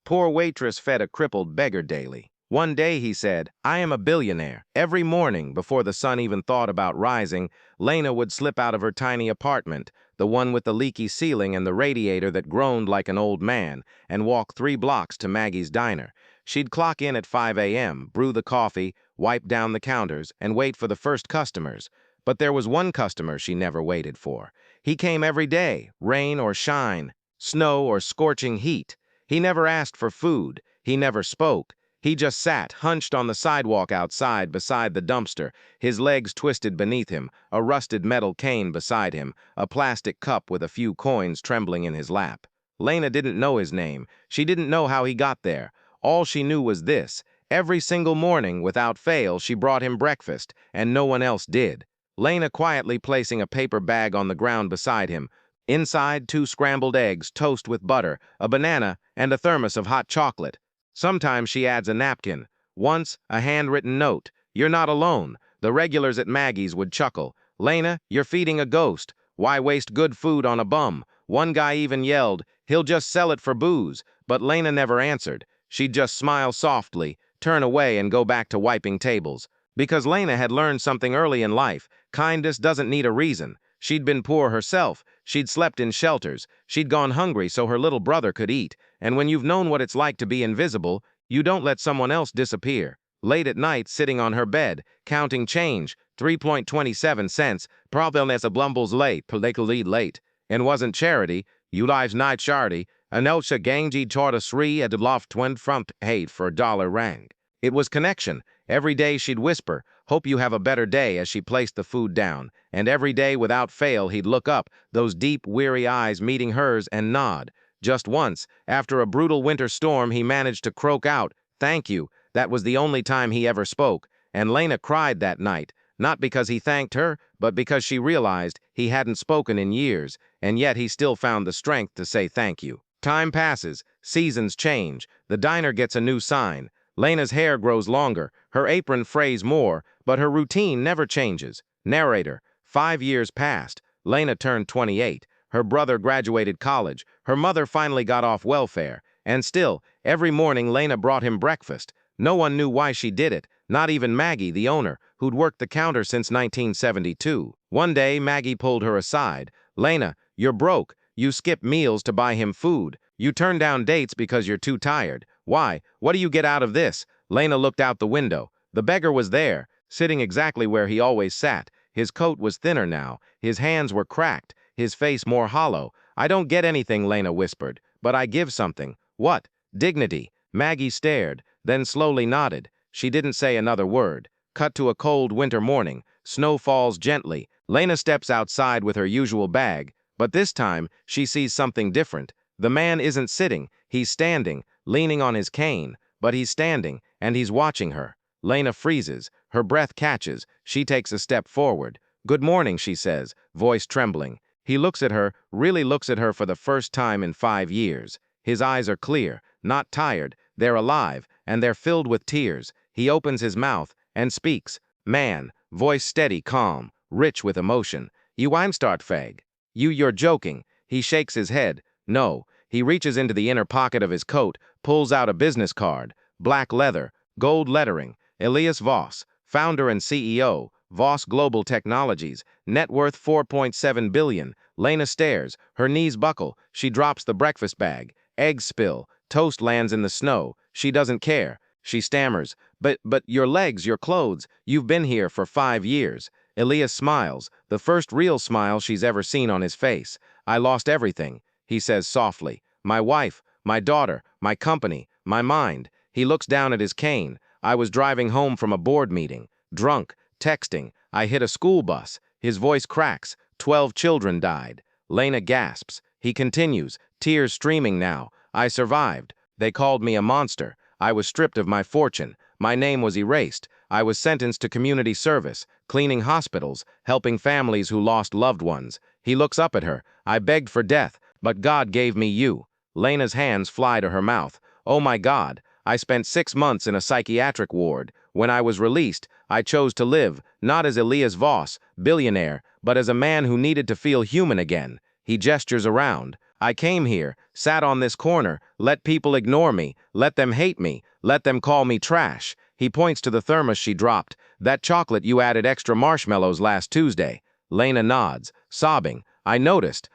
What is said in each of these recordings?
Poor Waitress fed a crippled beggar daily. One day he said, "I am a billionaire." Every morning, before the sun even thought about rising, Lena would slip out of her tiny apartment, the one with the leaky ceiling and the radiator that groaned like an old man, and walk 3 blocks to Maggie's diner. She'd clock in at 5 a.m., brew the coffee, wipe down the counters, and wait for the first customers. But there was one customer she never waited for. He came every day, rain or shine, snow or scorching heat. He never asked for food. He never spoke. He just sat, hunched on the sidewalk outside beside the dumpster, his legs twisted beneath him, a rusted metal cane beside him, a plastic cup with a few coins trembling in his lap. Lena didn't know his name. She didn't know how he got there. All she knew was this: every single morning, without fail, she brought him breakfast, and no one else did. Lena quietly placing a paper bag on the ground beside him. Inside, 2 scrambled eggs, toast with butter, a banana, and a thermos of hot chocolate. Sometimes she adds a napkin. Once, a handwritten note. "You're not alone." The regulars at Maggie's would chuckle. "Lena, you're feeding a ghost. Why waste good food on a bum?" One guy even yelled, "He'll just sell it for booze." But Lena never answered. She'd just smile softly, turn away, and go back to wiping tables. Because Lena had learned something early in life: kindness doesn't need a reason. She'd been poor herself. She'd slept in shelters. She'd gone hungry so her little brother could eat. And when you've known what it's like to be invisible, you don't let someone else disappear. Late at night, sitting on her bed, counting change, 3.27 cents, probably a blumbles late, politically late. And wasn't charity, you lives night charity, anocha gangi chorta sri at loft 20 front hate for $1 rang. It was connection. Every day she'd whisper, "Hope you have a better day," as she placed the food down. And every day, without fail, he'd look up, those deep, weary eyes meeting hers, and nod. Just once, after a brutal winter storm, he managed to croak out, "Thank you." That was the only time he ever spoke. And Lena cried that night, not because he thanked her, but because she realized he hadn't spoken in years, and yet he still found the strength to say thank you. Time passes, seasons change, the diner gets a new sign. Lena's hair grows longer, her apron frays more, but her routine never changes. Narrator: 5 years passed. Lena turned 28. Her brother graduated college. Her mother finally got off welfare. And still, every morning Lena brought him breakfast. No one knew why she did it, not even Maggie, the owner, who'd worked the counter since 1972. One day, Maggie pulled her aside. "Lena, you're broke. You skip meals to buy him food. You turn down dates because you're too tired. Why? What do you get out of this?" Lena looked out the window. The beggar was there, sitting exactly where he always sat. His coat was thinner now. His hands were cracked, his face more hollow. "I don't get anything," Lena whispered, "but I give something." "What?" "Dignity." Maggie stared, then slowly nodded. She didn't say another word. Cut to a cold winter morning. Snow falls gently. Lena steps outside with her usual bag, but this time she sees something different. The man isn't sitting, he's standing, leaning on his cane, but he's standing, and he's watching her. Lena freezes, her breath catches, she takes a step forward. "Good morning," she says, voice trembling. He looks at her, really looks at her for the first time in 5 years. His eyes are clear, not tired, they're alive, and they're filled with tears. He opens his mouth and speaks. Man, voice steady, calm, rich with emotion. "You I'm start fag. You're joking." He shakes his head. "No." He reaches into the inner pocket of his coat, pulls out a business card, black leather, gold lettering. Elias Voss, founder and CEO, Voss Global Technologies, net worth 4.7 billion. Lena stares, her knees buckle. She drops the breakfast bag. Eggs spill, toast lands in the snow. She doesn't care. She stammers, But your legs, your clothes, you've been here for 5 years." Elias smiles, the first real smile she's ever seen on his face. "I lost everything," he says softly. "My wife, my daughter, my company, my mind." He looks down at his cane. "I was driving home from a board meeting, drunk, texting. I hit a school bus." His voice cracks. 12 children died. Lena gasps. He continues, tears streaming now. "I survived. They called me a monster. I was stripped of my fortune. My name was erased. I was sentenced to community service, cleaning hospitals, helping families who lost loved ones." He looks up at her. "I begged for death, but God gave me you." Lena's hands fly to her mouth. "Oh my God, I spent 6 months in a psychiatric ward. When I was released, I chose to live, not as Elias Voss, billionaire, but as a man who needed to feel human again." He gestures around. I came here, sat on this corner, let people ignore me, let them hate me, let them call me trash. He points to the thermos she dropped. That chocolate you added extra marshmallows last Tuesday. Lena nods, sobbing. I noticed,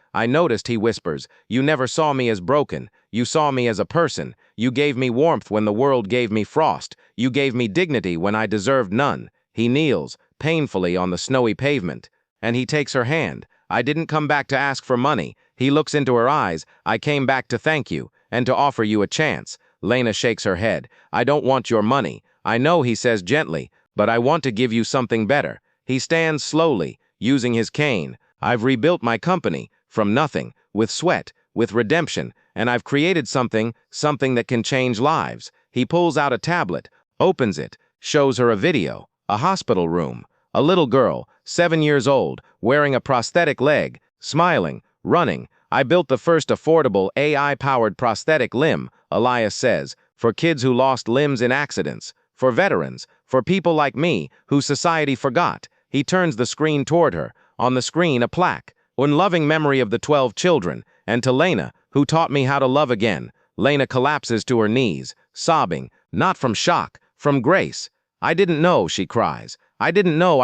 he whispers. You never saw me as broken. You saw me as a person. You gave me warmth when the world gave me frost. You gave me dignity when I deserved none. He kneels, painfully on the snowy pavement. And he takes her hand. I didn't come back to ask for money. He looks into her eyes. I came back to thank you, and to offer you a chance. Lena shakes her head. I don't want your money. I know, he says gently, but I want to give you something better. He stands slowly, using his cane. I've rebuilt my company, from nothing, with sweat, with redemption, and I've created something that can change lives. He pulls out a tablet, opens it, shows her a video, a hospital room. A little girl, 7 years old, wearing a prosthetic leg, smiling, running. I built the first affordable AI-powered prosthetic limb, Elias says, for kids who lost limbs in accidents, for veterans, for people like me, who society forgot. He turns the screen toward her. On the screen, a plaque, in loving memory of the 12 children, and to Lena, who taught me how to love again. Lena collapses to her knees, sobbing, not from shock, from grace. I didn't know, she cries. I didn't know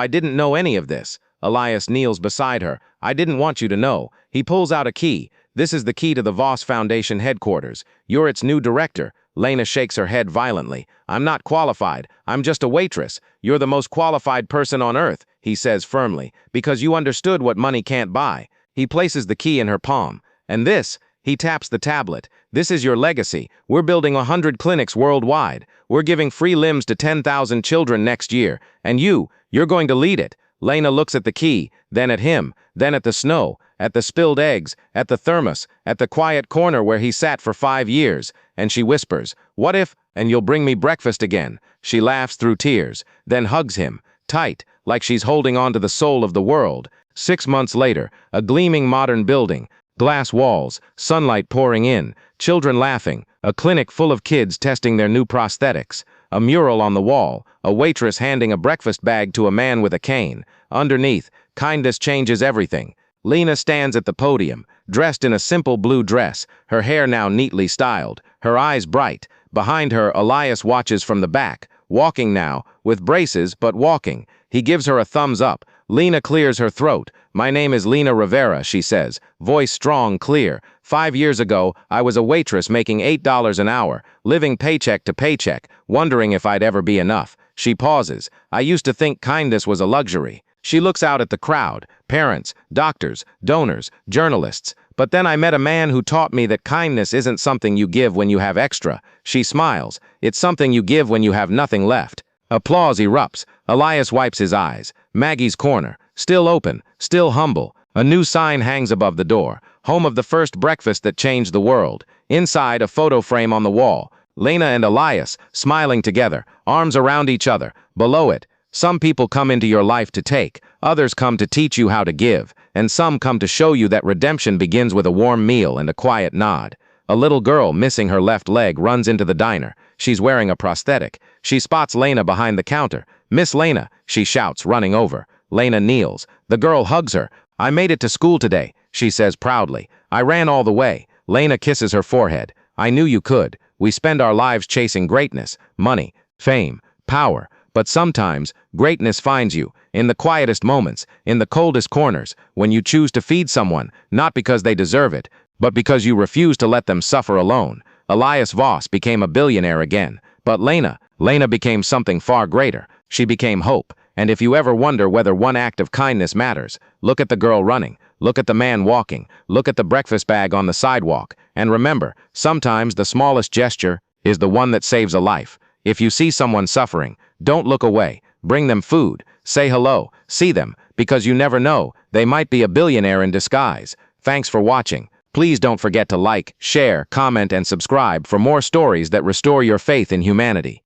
any of this. Elias kneels beside her. I didn't want you to know. He pulls out a key. This is the key to the Voss Foundation headquarters. You're its new director. Lena shakes her head violently. I'm not qualified. I'm just a waitress. You're the most qualified person on earth, he says firmly, because you understood what money can't buy. He places the key in her palm. And this, he taps the tablet. This is your legacy. We're building 100 clinics worldwide. We're giving free limbs to 10,000 children next year. And you're going to lead it. Lena looks at the key, then at him, then at the snow, at the spilled eggs, at the thermos, at the quiet corner where he sat for 5 years, and she whispers, what if, and you'll bring me breakfast again. She laughs through tears, then hugs him, tight, like she's holding on to the soul of the world. 6 months later, a gleaming modern building, glass walls, sunlight pouring in, children laughing, a clinic full of kids testing their new prosthetics, a mural on the wall, a waitress handing a breakfast bag to a man with a cane. Underneath, kindness changes everything. Lena stands at the podium, dressed in a simple blue dress, her hair now neatly styled, her eyes bright. Behind her, Elias watches from the back, walking now, with braces, but walking. He gives her a thumbs up. Lena clears her throat. My name is Lena Rivera, she says, voice strong, clear. 5 years ago, I was a waitress making $8 an hour, living paycheck to paycheck, wondering if I'd ever be enough. She pauses. I used to think kindness was a luxury. She looks out at the crowd, parents, doctors, donors, journalists. But then I met a man who taught me that kindness isn't something you give when you have extra. She smiles. It's something you give when you have nothing left. Applause erupts. Elias wipes his eyes. Maggie's corner, still open, still humble. A new sign hangs above the door. Home of the first breakfast that changed the world. Inside, a photo frame on the wall. Lena and Elias, smiling together, arms around each other. Below it, some people come into your life to take. Others come to teach you how to give. And some come to show you that redemption begins with a warm meal and a quiet nod. A little girl, missing her left leg, runs into the diner. She's wearing a prosthetic. She spots Lena behind the counter. Miss Lena, she shouts, running over. Lena kneels. The girl hugs her. I made it to school today, she says proudly. I ran all the way. Lena kisses her forehead. I knew you could. We spend our lives chasing greatness, money, fame, power. But sometimes, greatness finds you, in the quietest moments, in the coldest corners, when you choose to feed someone, not because they deserve it, but because you refuse to let them suffer alone. Elias Voss became a billionaire again. But Lena became something far greater. She became hope. And if you ever wonder whether one act of kindness matters, look at the girl running, look at the man walking, look at the breakfast bag on the sidewalk, and remember, sometimes the smallest gesture is the one that saves a life. If you see someone suffering, don't look away. Bring them food. Say hello. See them, because you never know, they might be a billionaire in disguise. Thanks for watching. Please don't forget to like, share, comment, and subscribe for more stories that restore your faith in humanity.